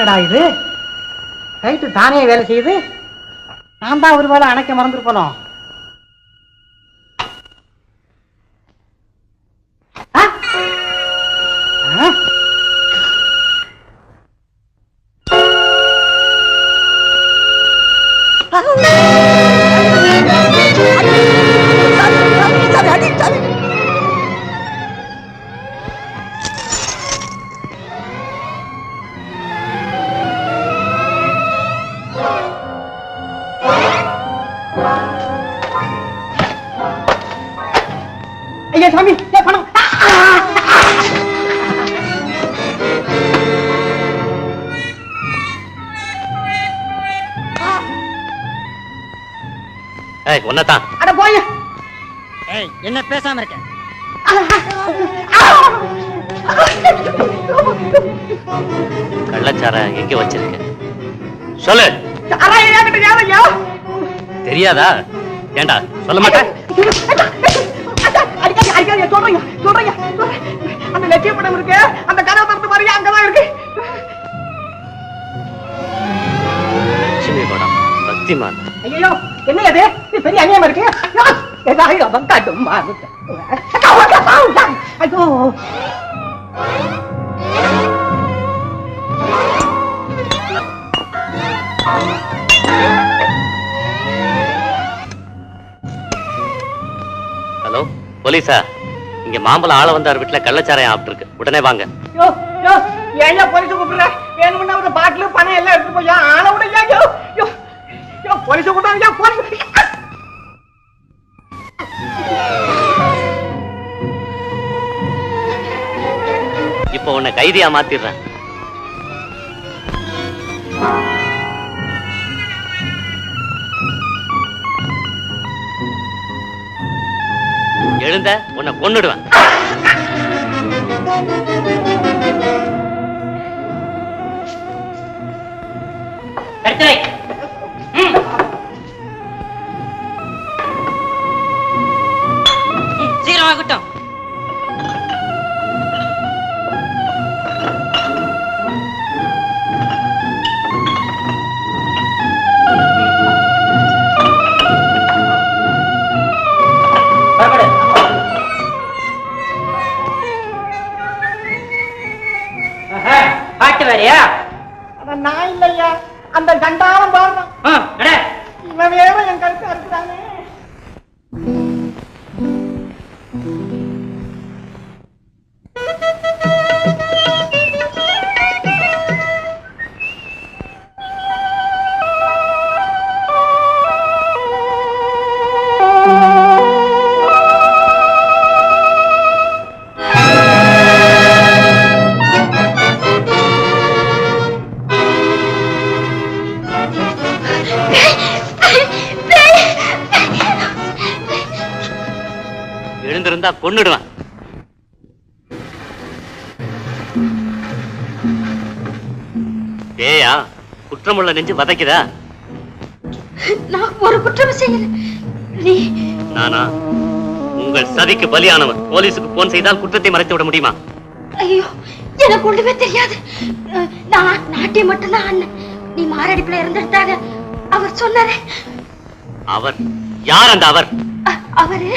என்னடா இது ரைட்டு தானே வேலை செய்யுது. நான் தான் ஒரு வேளை அணைக்க மறந்துருப்போம். ஐயா சாமி பணம். ஒன்னதான் அட போய் என்ன பேசாம இருக்க? கள்ளச்சார எங்க வச்சிருக்க சொல்லு. தெரியாதா? ஏண்டா சொல்ல மாட்டேன். சொல்றீங்க அந்த லட்சிய படம் இருக்கு, அந்த கதை திறந்து பாருங்க, அங்கதான் இருக்கு. லட்சுமி படம் பக்திமான். ஐயோ என்ன அது பெரிய அநியாயம் இருக்கு. ஐயோ ஹலோ போலீஸா, இங்க மாம்பழம் ஆள வந்தார் வீட்டுல கள்ளச்சாராயம் ஆப்ட் இருக்கு, உடனே வாங்க. ஏன் போலீஸ் கூப்பிடுற? வேணும்னா ஒரு பாட்டில் பணம் எல்லாம் எடுத்து போய் ஆள விட. போலீஸ் கூப்பிடுறாங்க. போலீஸ் இப்ப உன்னை கைதியா மாத்திடுறேன். எழுந்த உன்னை கொன்னுடுவேன். சீக்கிரம் ஆகட்டும். பாட்டு வேறையா? நான் இல்லையா, அந்த கண்டாரம் பாருங்க. இவன் வேற என் கருத்து அறுக்குறானே. எழுந்திருந்தா கொன்னுடுவேன். ஏயா குற்றமுள்ள நெஞ்சு வதைக்குதா? நான் ஒரு குற்றம் செய்யல. நீ நானா உங்கள் சதிக்கு பலியானவன். போலீஸுக்கு போன் செய்தால் குற்றத்தை மறைத்து விட முடியுமா? ஐயோ எனக்கு ஒண்ணுமே தெரியாது. நான் நாட்டியம் மட்டும்தான் அண்ணன். நீ மாரடைப்புல இருந்துட்டாங்க அவர் சொன்னாரே. அவர் யார்? அந்த அவர் அவரு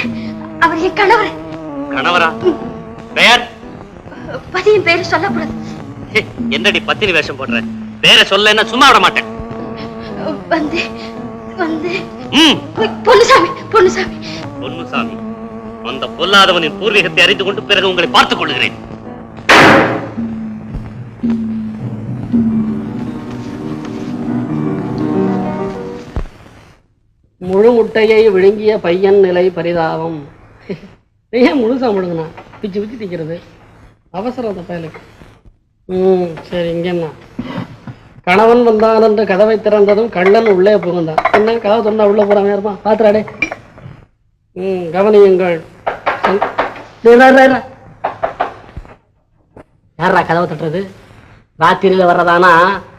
அவர் என் கணவர். கணவரா? பெயர்? பதியின் பேரு சொல்லக்கூடாது. என்னடி பத்தினி வேஷம் போடுற? பேரை சொல்ல சும்மா விட மாட்டேன். வந்து வந்து பொன்னுசாமி. பொன்னுசாமி பொன்னுசாமி, அந்த பொல்லாதவனின் பூர்வீகத்தை அறிந்து கொண்டு பிறகு உங்களை பார்த்துக் கொள்கிறேன். முழு முட்டையை விழுங்கிய பையன் நிலை பரிதாபம். ஏன் முழுசா முழுங்கண்ணா? பிச்சு பிச்சு திக்கிறது அவசரம் அந்த பயலுக்கு. சரி, இங்கேண்ணா கணவன் வந்தான் என்று கதவை திறந்ததும் கள்ளன் உள்ளே புகுந்தான். என்ன கதவை திறந்தா உள்ள போறாங்க இருப்பான், பாத்துறாடே. கவனியுங்கள். யாரா கதவை தட்டுறது? ராத்திரியில வர்றதானா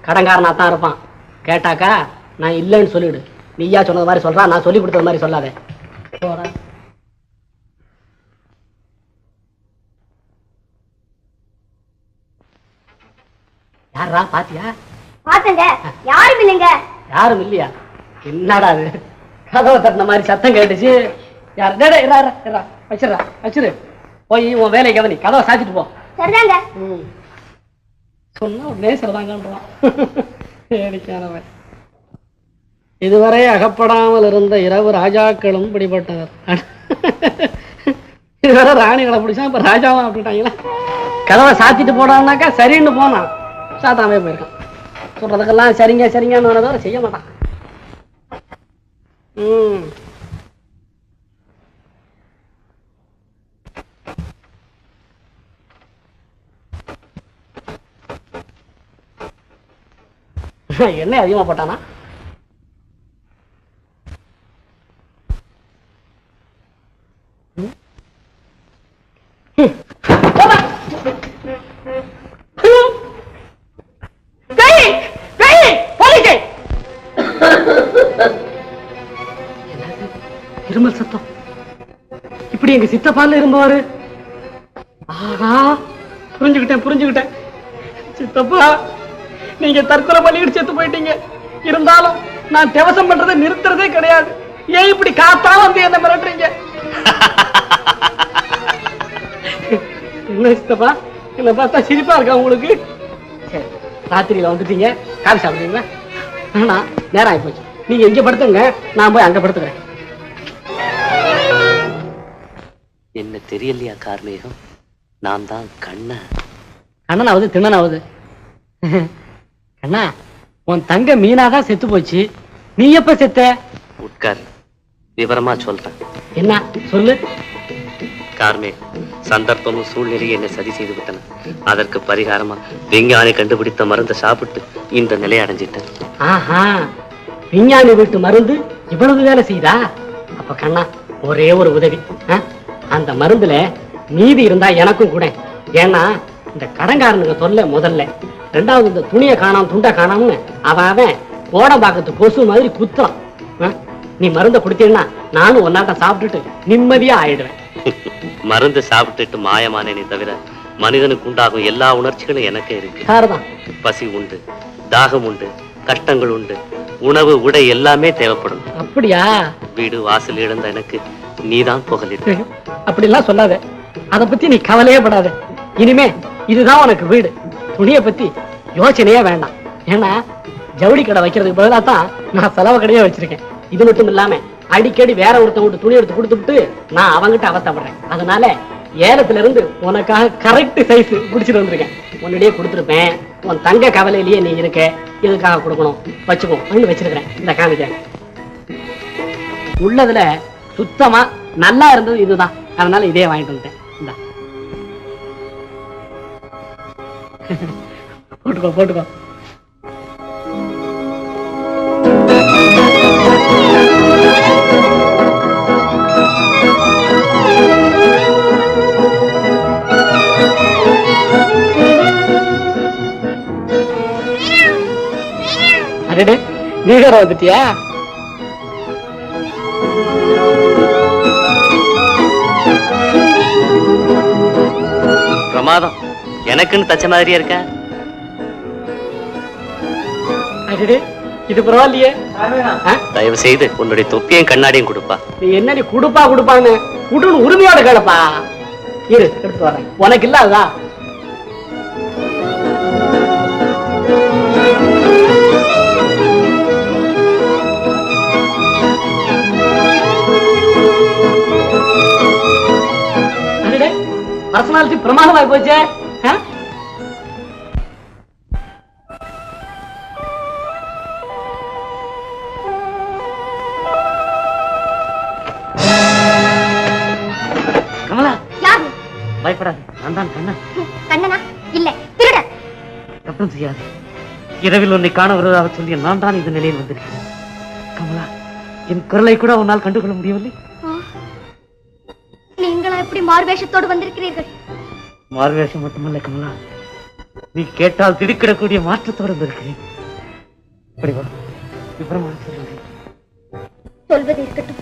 கடங்காரனா தான் இருப்பான். கேட்டாக்கா நான் இல்லைன்னு சொல்லிவிடு. நீயா சொன்னது மாதிரி சொல்றா, நான் சொல்லி கொடுத்தது மாதிரி சொல்லாதே. யாரா பாத்தியா? பார்த்தங்க, யாரும் இல்லைங்க. யாரும் இல்லையா? என்னடா அது, கதவை தட்டின மாதிரி சத்தம் கேட்டுச்சு. யார்? வச்சிடா வச்சிரு, போய் உன் வேலையை கவனி, கதவை சாத்திட்டு போ. சரிதாங்க. சொன்னா நேசரதாங்கன்றான். வேடிக்கையானவன். இதுவரை அகப்படாமல் இருந்த இரவு ராஜாக்களும் பிடிபட்டனர். இதுவரை ராணிகளை பிடிச்சா இப்ப ராஜாவும் அப்படின்ட்டாங்களா? கதவை சாத்திட்டு போடான்னாக்கா சரின்னு போனான், சாத்தாமே போயிருக்கான். சொல்றதுக்கெல்லாம் சரிங்க சரிங்கன்னு தவிர செய்ய மாட்டான். எண்ணெய் அதிகமா போட்டானா? இருமல் சத்தம். இப்படி எங்க சித்தப்பால இருந்தவாரு. ஆஹா, புரிஞ்சுக்கிட்டேன். சித்தப்பா, நீங்க தற்கொலை பண்ணிட்டு செத்து போயிட்டீங்க. இருந்தாலும் நான் தேவசம் பண்றதை நிறுத்துறதே கிடையாது. ஏன் இப்படி காத்தாலும் வந்து என்ன மிரட்டுறீங்க? என்ன சித்தப்பா, என்ன பார்த்தா சிரிப்பா இருக்கா உங்களுக்கு? சரி, ராத்திரியில வந்துட்டீங்க, காபி சாப்பிடுறீங்களா? ஆனா நேரம் ஆகி போச்சு. நீங்க இங்க படுத்துங்க, நான் போய் அங்க படுத்துக்கிறேன். என்ன தெரியலையா கார்மேகம்? நான் தான் கண்ணனாவது திண்ணனாவது. கண்ணா, உன் தங்க மீனாதான் செத்து போச்சு. நீ எப்ப செத்த? உட்கார், விவரமா சொல்றேன். என்ன சொல்லு. கார்மேகம், சந்தர்ப்பமும் சூழ்நிலையை என்னை சதி செய்து விட்டன. அதற்கு பரிகாரமா விஞ்ஞானி கண்டுபிடித்த மருந்தை சாப்பிட்டு இந்த நிலையை அடைஞ்சிட்டேன். ஆஹா, விஞ்ஞானி வீட்டு மருந்து இவ்வளவு வேலை செய்தா? அப்ப கண்ணா, ஒரே ஒரு உதவி, அந்த மருந்துல மீதி இருந்தா எனக்கும் கூட. ஏன்னா இந்த கடன்காரனுக்கு தொல்லை முதல்ல, ரெண்டாவது இந்த துணியை காணாம துண்டை காணாமன்னு அவன் கோடம்பாக்கத்து கொசு மாதிரி குத்துறான். நீ மருந்தை குடித்தீங்கன்னா நானும் ஒன்னாட்ட சாப்பிட்டுட்டு நிம்மதியா ஆயிடுவேன். மருந்து சாப்பிட்டுட்டு மாயமானேனே தவிர மனிதனுக்கு உண்டாகும் எல்லா உணர்ச்சிகளும் எனக்கே இருக்கு. பசி உண்டு, தாகம் உண்டு, கஷ்டங்கள் உண்டு, உணவு உடை எல்லாமே தேவைப்படும். அப்படியா? வீடு வாசல் இழந்த எனக்கு நீதான் புகலிட்டு. அப்படிலாம் சொல்லாத, அத பத்தி நீ கவலையே படாத. இனிமே இதுதான் உனக்கு வீடு. துணியை பத்தி யோசனையே வேண்டாம். ஏன்னா ஜவுளி கடை வைக்கிறதுக்கு பதிலாக தான் நான் செலவு கடையே வச்சிருக்கேன். இது மட்டும் இல்லாம அடிக்கடி வேற ஒருத்தவங்க துணி எடுத்து கொடுத்துட்டு நான் அவங்கிட்ட அவத்தப்படுறேன். அதனால ஏலத்துல இருந்து உனக்காக கரெக்ட் சைஸ் குடிச்சிட்டு வந்திருக்கேன். முன்னாடியே கொடுத்துருப்பேன். உன் தங்க கவலையிலேயே நீ இருக்க, இதுக்காக கொடுக்கணும், வச்சுக்கோ வச்சிருக்கிறேன். இந்த காமிக்க உள்ளதுல சுத்தமா நல்லா இருந்தது இதுதான். அதனால இதே வாங்கிட்டு வந்துட்டேன். இந்த போட்டுக்கோ. அடடே, நீ வேற வந்துட்டியா? பிரமாதம், எனக்குன்னு தச்ச மாதிரியே இருக்க. அடடே, இது பரவாயில்லையே. தயவு செய்து உன்னுடைய தொப்பியும் கண்ணாடியும் கொடுப்பா. நீ என்ன நீ கொடுப்பான்னு குடுன்னு உரிமையோட கேளப்பா. இரு, எடுத்து வரேன். உனக்கு இல்லாததா? பர்சனாலிட்டி பிரமாதமாய் போச்சே. கமலா, யாரு? பயப்படாது, நான் தான் கண்ணன். கண்ணனா? இல்ல, திருட. தப்பும் செய்யாது. இரவில் உன்னை காண வருவதாக சொல்லி நான் தான் இந்த நிலையில் வந்திருக்கிறேன். கமலா, என் குரலை கூட உன்னால் கண்டுகொள்ள முடியவில்லை. நீங்களா எப்படி மார்வேஷத்தோடு வந்திருக்கிறீர்கள்? மார்வேஷம் மட்டுமல்ல கமலா, நீ கேட்டால் திடுக்கிடக்கூடிய மாற்றத்தோடு வந்திருக்கிறேன். சொல்வது இருக்கட்டும்,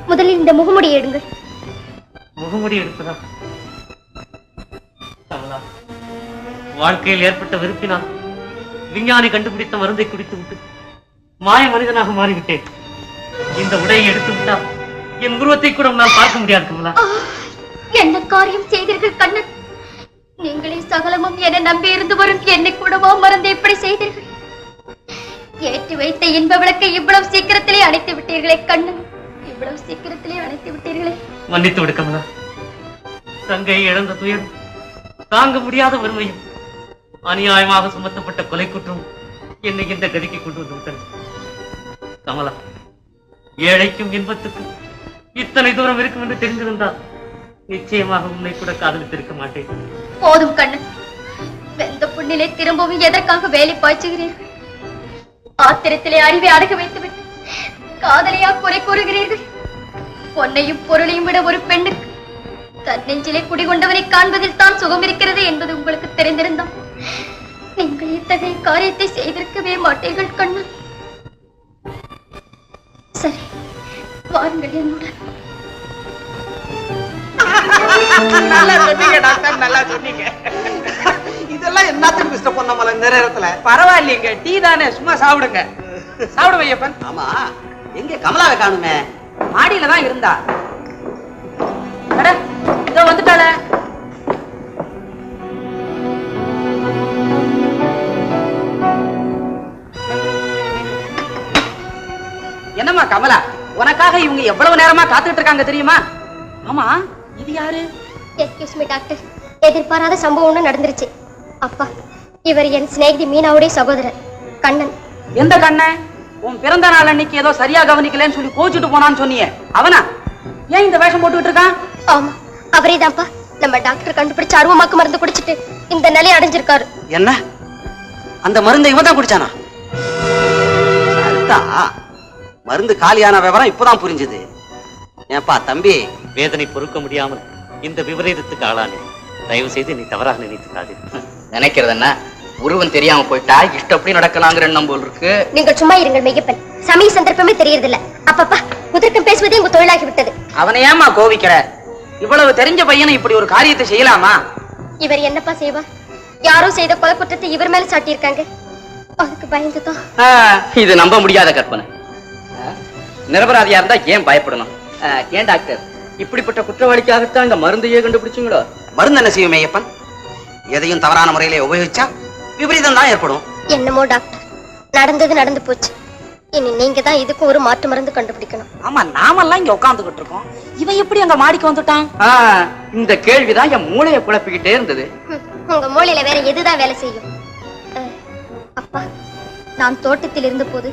முதலில் இந்த முகமுடி எடுங்கள். முகமுடி எடுப்பதா? கமலா, வாழ்க்கையில் ஏற்பட்ட வெறுப்பினால் விஞ்ஞானி கண்டுபிடித்த மருந்தை குடித்து விட்டு மாய மனிதனாக மாறிவிட்டேன். இந்த உடையை எடுத்து விட்டால் என் உருவத்தை கூட நான் பார்க்க முடியாது கமலா. என்ன காரியம் செய்தீர்கள் கண்ணன்? நீங்களே சகலமும் என நம்பி இருந்து வரும் என்னை கூடவா மறந்து இப்படி செய்தீர்கள்? ஏற்றி வைத்த இன்ப விளக்கை இவ்வளவு சீக்கிரத்திலே அணைத்து விட்டீர்களே கண்ணன், இவ்வளவு சீக்கிரத்திலே அணைத்து விட்டீர்களே. மன்னித்து விடு கமலா. தங்கை இழந்த துயர், தாங்க முடியாத வறுமையும், அநியாயமாக சுமத்தப்பட்ட கொலை குற்றம் என்னை இந்த கதிக்கு கொண்டு வந்து விட்டன. கமலா, ஏழைக்கும் இன்பத்துக்கும் இத்தனை தூரம் இருக்கும் என்று தெரிந்திருந்தால் நிச்சயமாக உன்னை கூட காதலித்திருக்க மாட்டேன். போதும் கண்ணன், வெந்த புண்ணிலே திரும்பவும் எதற்காக வேலை பாய்ச்சுகிறீர்கள்? ஆத்திரத்திலே அறிவை அடக வைத்துவிட்டு காதலியா குறை கூறுகிறீர்கள்? பொன்னையும் பொருளையும் விட ஒரு பெண்ணுக்கு தன் நெஞ்சிலே குடிகொண்டவனை காண்பதில் தான் சுகம் இருக்கிறது என்பது உங்களுக்கு தெரிந்திருந்தால் நீங்கள் இத்தகைய காரியத்தை செய்திருக்கவே மாட்டீர்கள் கண்ணன். சரி, வாருங்கள் என்னுடன். நல்லா சொன்னீங்க டாக்டர், நல்லா சொன்னீங்க. இதெல்லாம் என்னத்துக்கு மிஸ்டர் பொன்னமலை இந்த நேரத்துல? பரவாயில்லைங்க, டீ தானே, சும்மா சாப்பிடுங்க. சாப்பிடு வையப்பன். ஆமா, எங்க கமலாவை காணுமே? மாடியில தான் இருந்தா. இதோ வந்துட்டாள. என்னம்மா கமலா, உனக்காக இவங்க எவ்வளவு நேரமா காத்துக்கிட்டு இருக்காங்க தெரியுமா? ஆமா, இது யாரு? எஸ்கியூஸ் மீ டாக்டர், எதிர்பாராத சம்பவம் ஒண்ணு நடந்துருச்சு. அப்பா, இவர் என் சிநேகிதி மீனாவுடைய சகோதரர் கண்ணன். எந்த கண்ணன்? உன் பிறந்த நாள் அன்னைக்கு ஏதோ சரியா கவனிக்கலன்னு சொல்லி கோச்சிட்டு போனான்னு சொன்னியே, அவனா? ஏன் இந்த வேஷம் போட்டுக்கிட்டு இருக்கான்? ஆமா, அவரேதான்ப்பா. நம்ம டாக்டர் கண்டுபிடிச்ச அருவமாக்கு மருந்து குடிச்சிட்டு இந்த நிலையை அடைஞ்சிருக்காரு. என்ன, அந்த மருந்தை இவன் தான் குடிச்சானா? சரிதான், மருந்து காலியான விவரம் இப்பதான் புரிஞ்சுது. ஏப்பா தம்பி, வேதனை பொறுக்க முடியாமல் இந்த விபரீதத்துக்கு ஆளானே. தயவு செய்து நீ தவறாக நினைத்துக்காது. நினைக்கிறது என்ன, உருவம் தெரியாம போயிட்டா இஷ்டப்படி நடக்கலாங்கிற எண்ணம் போல் இருக்கு. நீங்கள் சும்மா இருங்கள் மெய்யப்பன், சமய சந்தர்ப்பமே தெரியறதில்ல. அப்பப்பா, குதிர்க்கம் பேசுவதே உங்க தொழிலாகி விட்டது. அவனை ஏமா கோவிக்கிற? இவ்வளவு தெரிஞ்ச பையனை இப்படி ஒரு காரியத்தை செய்யலாமா? இவர் என்னப்பா செய்வார்? யாரோ செய்த கொலை குற்றத்தை இவர் மேல சாட்டியிருக்காங்க. அதுக்கு பயந்துதான். இது நம்ப முடியாத கற்பனை. நிரபராதியா இருந்தா ஏன் பயப்படணும்? ஏன் டாக்டர், இப்படிப்பட்ட குற்றவாளிக்காகத்தான் இந்த மருந்தையே கண்டுபிடிச்சுங்களோ? மருந்து என்ன செய்யும் ஐயப்பன்? எதையும் தவறான முறையிலே உபயோகிச்சா விபரீதம் தான் ஏற்படும். என்னமோ டாக்டர், நடந்தது நடந்து போச்சு. இனி நீங்க தான் இதுக்கும் ஒரு மாற்று மருந்து கண்டுபிடிக்கணும். ஆமா, நாமெல்லாம் இங்க உட்கார்ந்துகிட்டு இருக்கோம், இவன் எப்படி அங்க மாடிக்கு வந்துட்டான்? இந்த கேள்விதான் என் மூளையை குழப்பிக்கிட்டே இருந்தது. உங்க மூளையில வேற எதுதான் வேலை செய்யும்? அப்பா, நான் தோட்டத்தில் இருந்த போது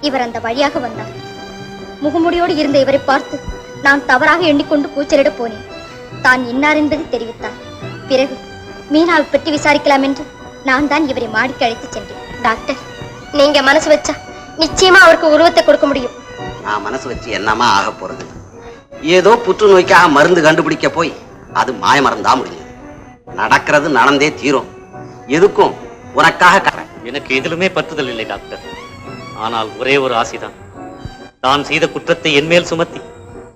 இவர் அந்த வழியாக வந்தார். முகமுடியோடு இருந்த இவரை பார்த்து நான் தவறாக எண்ணிக்கொண்டு கூச்சலிட போனேன். தான் இன்னார் என்பது தெரிவித்தார். பிறகு மீனாவை பற்றி விசாரிக்கலாம் என்று நான் தான் இவரை மாடிக்கு அழைத்து சென்றேன். டாக்டர், நீங்க மனசு வச்சா நிச்சயமா அவருக்கு உருவத்தை கொடுக்க முடியும். நான் மனசு வச்சு என்னமா ஆக போறது? ஏதோ புற்றுநோய்க்காக மருந்து கண்டுபிடிக்க போய் அது மாய மருந்தா முடிஞ்சது. நடக்கிறது நடந்தே தீரும். எதுக்கும் உனக்காக எனக்கு எதிலுமே பற்றுதல் இல்லை டாக்டர். ஆனால் ஒரே ஒரு ஆசைதான். தான் செய்த குற்றத்தை என் மேல் சுமத்தி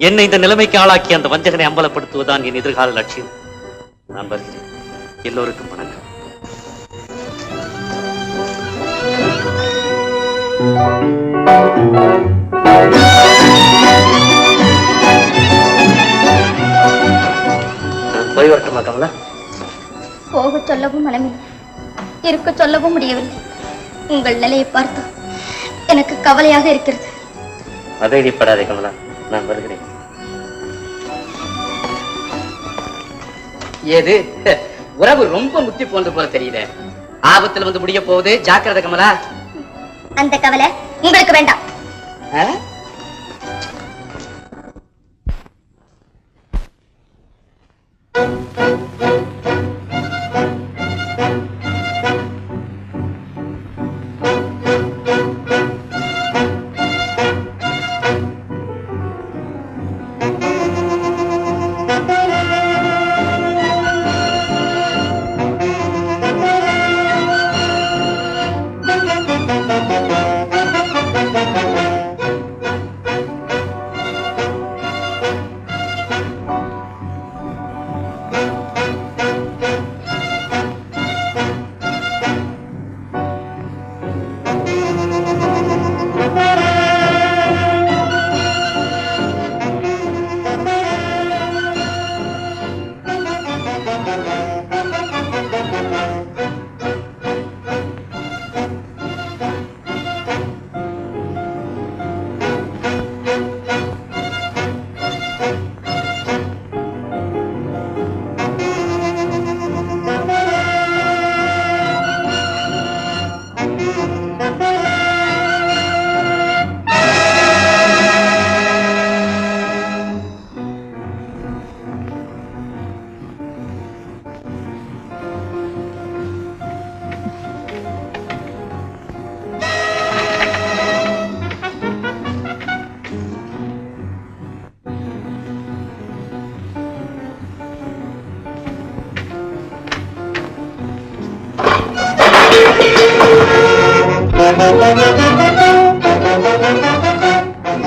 என்னை இந்த நிலைமைக்கு ஆளாக்கி அந்த வஞ்சகனை அம்பலப்படுத்துவதுதான் என் எதிர்கால லட்சியம். நான் வருகிறேன். எல்லோருக்கும் வணக்கம். போய் வரட்டுமா கமலா? போக சொல்லவும் மனமில்லை, இருக்க சொல்லவும் முடியவில்லை. உங்கள் நிலையை பார்த்தா எனக்கு கவலையாக இருக்கிறது. மகிழ்ச்சிப்படாதே கமலா, நான் வருகிறேன். ஏது உறவு ரொம்ப முத்தி போன்று போல தெரியுது. ஆபத்துல வந்து முடிய போகுது, ஜாக்கிரதை கமலா. அந்த கவலை உங்களுக்கு வேண்டாம்.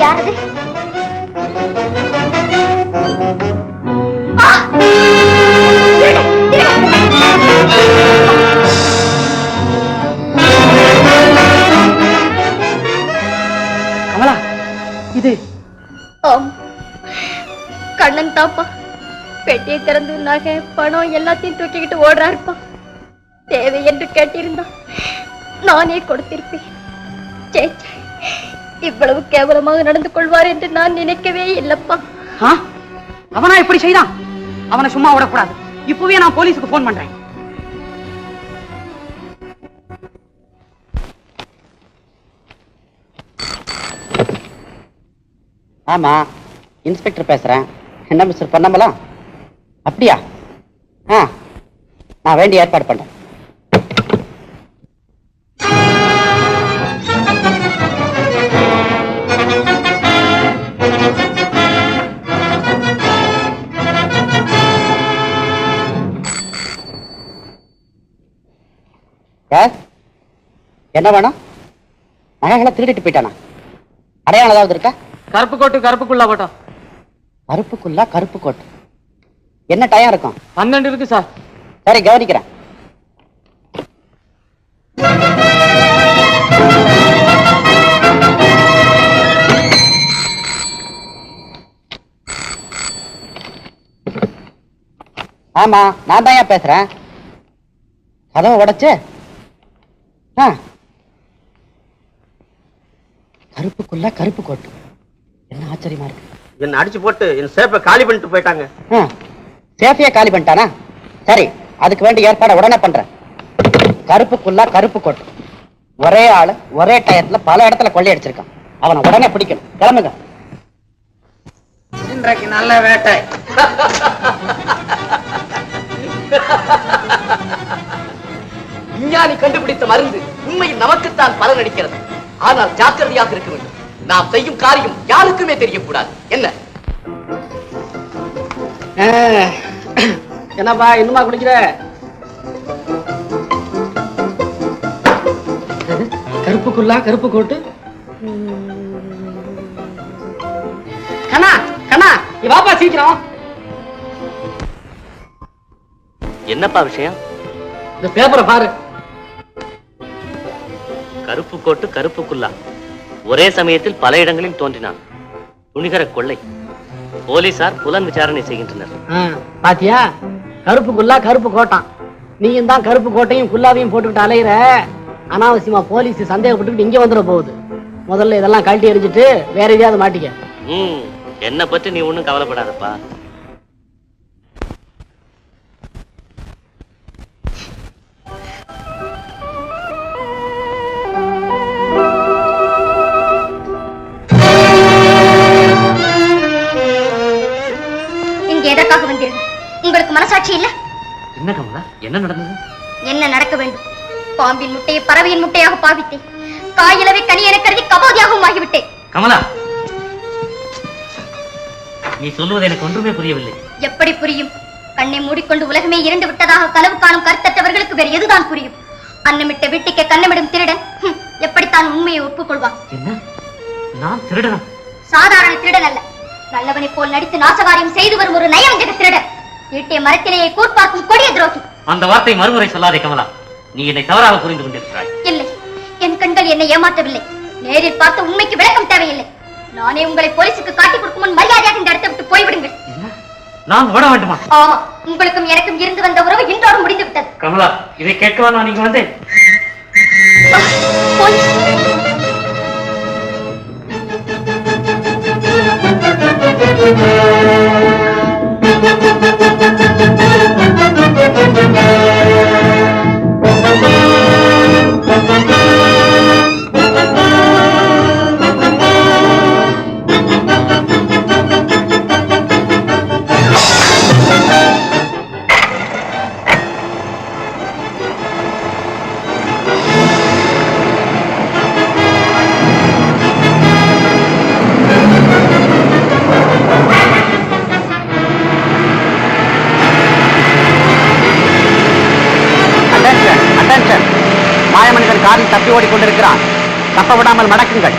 யாரது? கமலா, இது ஆம், கண்ணன் தாப்பா. பெட்டியை திறந்து நகை பணம் எல்லாத்தையும் தூக்கிக்கிட்டு ஓடுறாருப்பா. தேவை என்று கேட்டிருந்தா நானே கொடுத்திருப்பேன். சேச்சே, இவ்வளவு கேவலமாக நடந்து கொள்வார் என்று நான் நினைக்கவே இல்லப்பா. அவனா இப்படி செய்தான்? அவனை சும்மா விடக்கூடாது. இப்பவே நான் போலீஸுக்கு போன் பண்றேன். ஆமா, இன்ஸ்பெக்டர் பேசுறேன். என்ன மிஸ்டர் பொன்னம்பலம்? அப்படியா? நான் வேண்டிய ஏற்பாடு பண்றேன். என்ன வேணும்? நகைகளை திருடிட்டு போயிட்டானா? அடையாளம் ஏதாவது இருக்கா? கருப்பு கோட்டு கருப்புக்குள்ளா போட்டோம். கருப்புக்குள்ளா கருப்பு கோட்டு. என்ன டயம் இருக்கும்? 12 இருக்கு சார். சரி, கவனிக்கிறேன். ஆமா, நான் தான் பேசுறேன். கதவை உடைச்சு கருப்புக்குள்ள கருப்பு கோட்டு. என்ன ஆச்சரியமா இருக்கு. என்ன அடிச்சு போட்டு என் சேப்பை காலி பண்ணிட்டு போயிட்டாங்க. சேஃபியா காலி பண்ணிட்டானா? சரி, அதுக்கு வேண்டிய ஏற்பாடு உடனே பண்றேன். கருப்புக்குள்ள கருப்பு கோட்டு. ஒரே ஆளு ஒரே டயத்துல பல இடத்துல கொள்ளையடிச்சிருக்கான். அவனை உடனே பிடிக்கணும். கிளம்புங்க. இன்றைக்கு நல்ல வேட்டை. விஞ்ஞானி கண்டுபிடித்த மருந்து உண்மையில் நமக்குத்தான் பலன் அளிக்கிறது. ஆனால் ஜாக்கிரதையாக இருக்க வேண்டும். நாம் செய்யும் காரியம் யாருக்குமே தெரியக்கூடாது. என்ன என்னப்பா இன்னுமா குடிக்கிற? கருப்புக்குள்ளா கருப்பு கோட்டு. கண்ணா கண்ணா, நீ வாப்பா சீக்கிரம். என்னப்பா விஷயம்? இந்த பேப்பரை பாரு. கருப்பு கோட்டு கருப்புக்குள்ளா ஒரே சமயத்தில் பல இடங்களில் தோன்றினான். துணிகர கொள்ளை. போலீசார் புலன் விசாரணை செய்கின்றனர். பாத்தியா? கருப்புக்குள்ளா கருப்பு கோட்டான். நீயும் தான் கருப்பு கோட்டையும் குல்லாவையும் போட்டுக்கிட்டு அலையிற. அனாவசியமா போலீஸ் சந்தேகப்பட்டுக்கிட்டு இங்க வந்துட போகுது. முதல்ல இதெல்லாம் கழட்டி எரிஞ்சிட்டு வேற எதையாவது மாட்டிக்க. என்ன பத்தி நீ ஒண்ணும் கவலைப்படாதப்பா. எதற்காக வந்தீர்கள்? உங்களுக்கு மனசாட்சி இல்ல? என்ன கமலா, என்ன நடந்தது? என்ன நடக்க வேண்டும்? பாம்பின் முட்டையை பறவையின் முட்டையாக பாவித்தேன். காயிலவை கனி என கருதி கபோதியாகவும் ஆகிவிட்டேன். கமலா, நீ சொல்லுவது எனக்கு ஒன்றுமே புரியவில்லை. எப்படி புரியும்? கண்ணை மூடிக்கொண்டு உலகமே இறந்து விட்டதாக கனவு காணும் கருத்தற்றவர்களுக்கு வேறு எதுதான் புரியும்? அன்னமிட்ட வீட்டுக்கு கண்ணமிடும் திருடன் எப்படித்தான் உண்மையை ஒப்புக்கொள்வான்? என்ன, நான் திருடனா? சாதாரண திருடன் அல்ல, நல்லவனை போல் நடித்து நாசகாரியம் செய்து வரும் ஒரு நயவஞ்சக திருடன். ஈட்டிய மரத்திலேயே கூர்பார்க்கும் கொடிய துரோகி. அந்த வார்த்தை மறுமுறை சொல்லாதே கமலா. நீ என்னை தவறாக புரிந்து கொண்டிருக்கிறாய். இல்லை, என் கண்கள் என்னை ஏமாற்றவில்லை. நேரில் பார்த்து உண்மைக்கு விளக்கம் தேவையில்லை. நானே உங்களை போலீசுக்கு காட்டிக் கொடுக்கும் முன் மரியாதையாக இந்த இடத்தை விட்டு போய்விடுங்கள். நான் விட வேண்டுமா? ஆமா, உங்களுக்கும் எனக்கும் இருந்து வந்த உறவு இன்றோடு முடிந்து விட்டது. கமலா, இதை கேட்கவா நான் இங்க வந்தேன்? மாயமனிதன் காரில் தப்பி ஓடிக்கொண்டிருக்கிறான். தப்ப விடாமல் மடக்குங்கள்.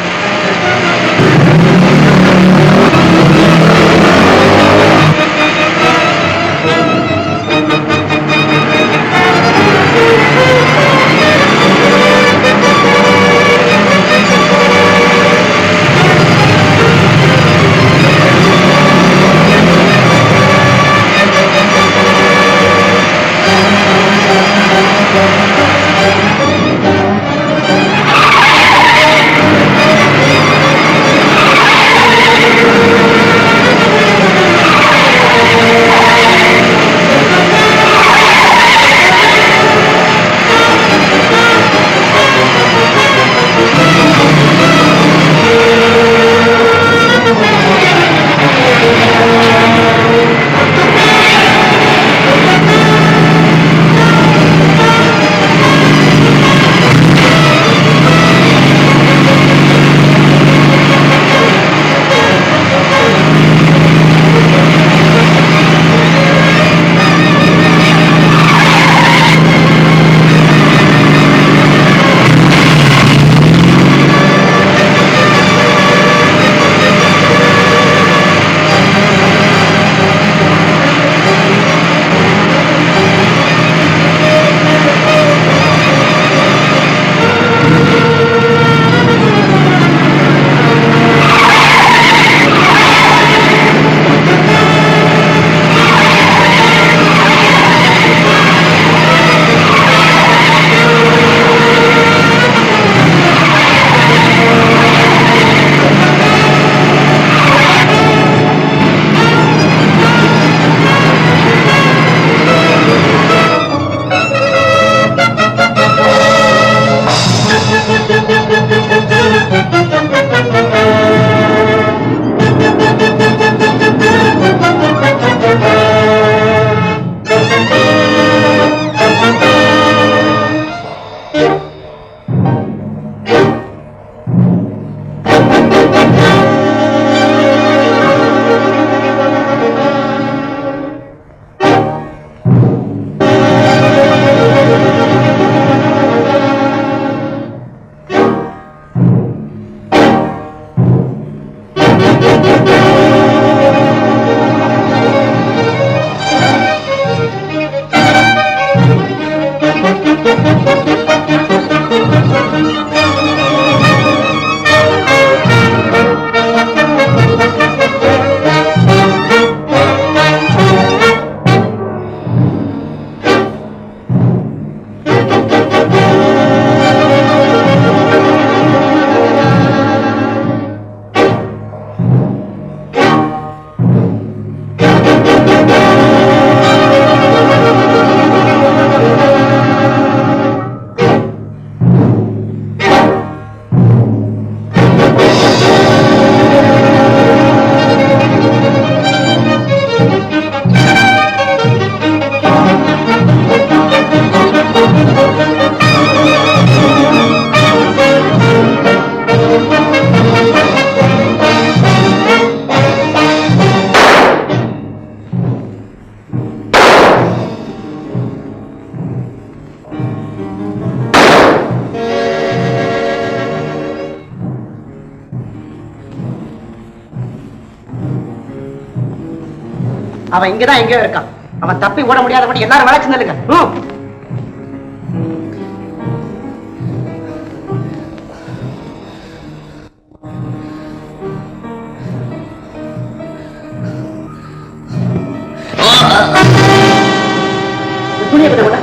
அவன் இங்கதான் எங்கேயோ இருக்கான். அவன் தப்பி ஓட முடியாதபடி எல்லாரும் வளைச்சு நில்லுங்க. துணியை விட விட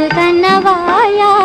காதல் கண்ணவாயா